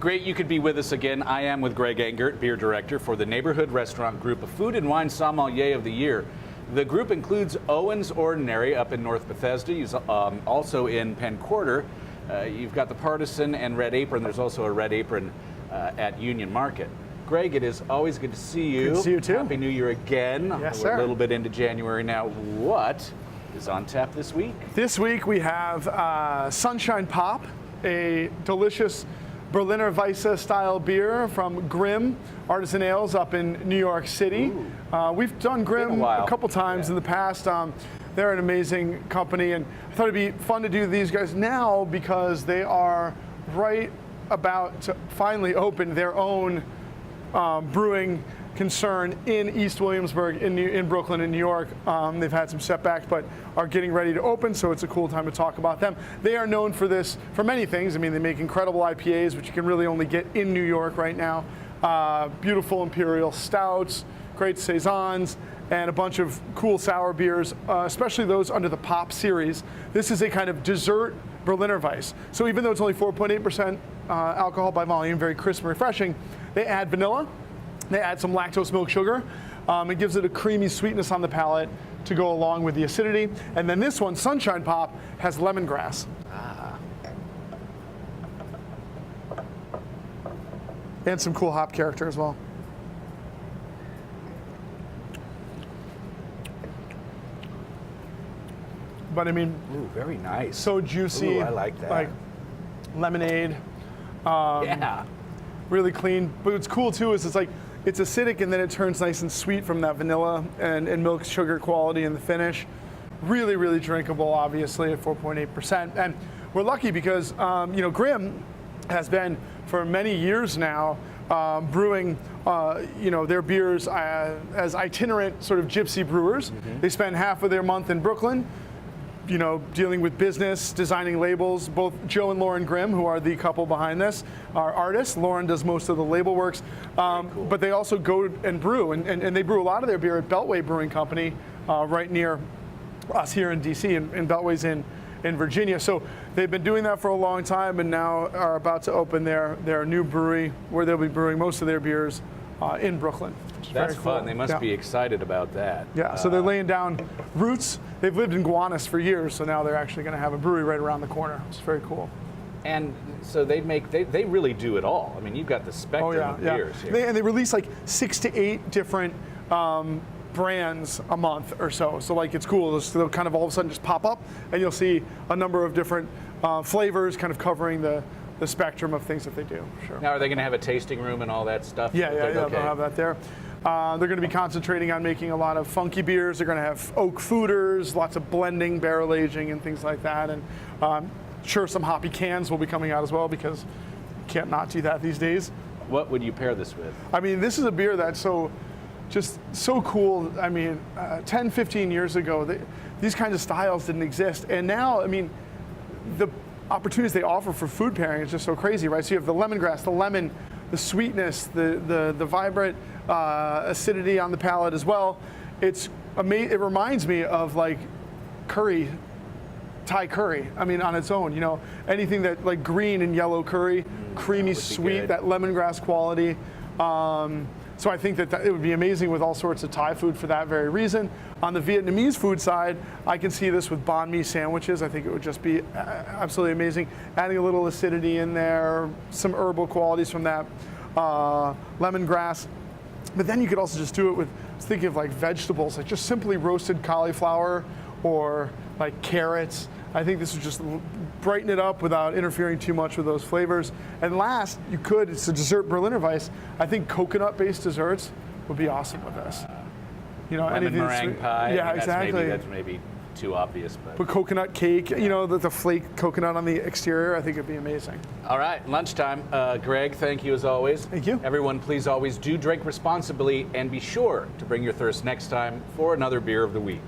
Great you could be with us again. I am with Greg Engert, beer director for the Neighborhood Restaurant Group, a food and wine sommelier of the year. The group includes Owen's Ordinary up in North Bethesda. He's also in Penn Quarter. You've got the Partisan and Red Apron. There's also a Red Apron at Union Market. Greg, it is always good to see you. Good to see you too. Happy New Year again. Yes, We're sir. a little bit into January now. What is on tap this week? This week we have Sunshine Pop, a delicious Berliner Weisse style beer from Grimm Artisan Ales up in New York City. We've done Grimm a couple times in the past. They're an amazing company, and I thought it'd be fun to do these guys now because they are right about to finally open their own brewing concern in East Williamsburg in Brooklyn in New York. They've had some setbacks but are getting ready to open, so it's a cool time to talk about them. They are known for many things. I mean, they make incredible IPAs, which you can really only get in New York right now. Beautiful imperial stouts, great saisons, and a bunch of cool sour beers, especially those under the Pop series. This is a kind of dessert Berliner Weisse. So even though it's only 4.8% alcohol by volume, very crisp and refreshing, they add vanilla. They add some lactose milk sugar. It gives it a creamy sweetness on the palate to go along with the acidity. And then this one, Sunshine Pop, has lemongrass. And some cool hop character as well. But I mean, Ooh, very nice. so juicy. Ooh, I like that. Like lemonade. Yeah. Really clean. But what's cool too is it's acidic and then it turns nice and sweet from that vanilla and milk sugar quality in the finish. Really, really drinkable, obviously, at 4.8%. And we're lucky because Grimm has been for many years now brewing their beers as itinerant sort of gypsy brewers. They spend half of their month in Brooklyn, dealing with business, designing labels. Both Joe and Lauren Grimm, who are the couple behind this, are artists. Lauren does most of the label works, cool. But they also go and brew, and they brew a lot of their beer at Beltway Brewing Company, right near us here in DC, and Beltway's in Virginia. So they've been doing that for a long time, and now are about to open their new brewery where they'll be brewing most of their beers in Brooklyn. That's fun. Cool. They must be excited about that. Yeah, so they're laying down roots. They've lived in Gowanus for years, so now they're actually going to have a brewery right around the corner. It's very cool. And so they really do it all. I mean, you've got the spectrum of beers here. And they release like 6 to 8 different brands a month or so. So it's cool. They'll kind of all of a sudden just pop up, and you'll see a number of different flavors kind of covering the spectrum of things that they do. Sure. Now, are they going to have a tasting room and all that stuff? Yeah, they'll have that there. They're going to be concentrating on making a lot of funky beers. They're going to have oak fooders, lots of blending, barrel aging, and things like that. And sure, some hoppy cans will be coming out as well because you can't not do that these days. What would you pair this with? I mean, this is a beer that's so cool. I mean, 10, 15 years ago, these kinds of styles didn't exist. And now, I mean, the opportunities they offer for food pairing is just so crazy, right? So you have the lemongrass, the lemon, the sweetness, the vibrant acidity on the palate as well. It's amazing. It reminds me of like curry, Thai curry. I mean, on its own, anything that like green and yellow curry, creamy, sweet, that lemongrass quality. So I think that it would be amazing with all sorts of Thai food for that very reason. On the Vietnamese food side, I can see this with banh mi sandwiches. I think it would just be absolutely amazing. Adding a little acidity in there, some herbal qualities from that lemongrass. But then you could also just do it with, I was thinking of like vegetables, like just simply roasted cauliflower or like carrots. I think this would just brighten it up without interfering too much with those flavors. And last, it's a dessert Berliner Weisse. I think coconut-based desserts would be awesome with this. Lemon meringue pie. Yeah, exactly. That's maybe too obvious, but coconut cake. The flake coconut on the exterior. I think it'd be amazing. All right, lunchtime. Greg, thank you as always. Thank you. Everyone, please always do drink responsibly and be sure to bring your thirst next time for another beer of the week.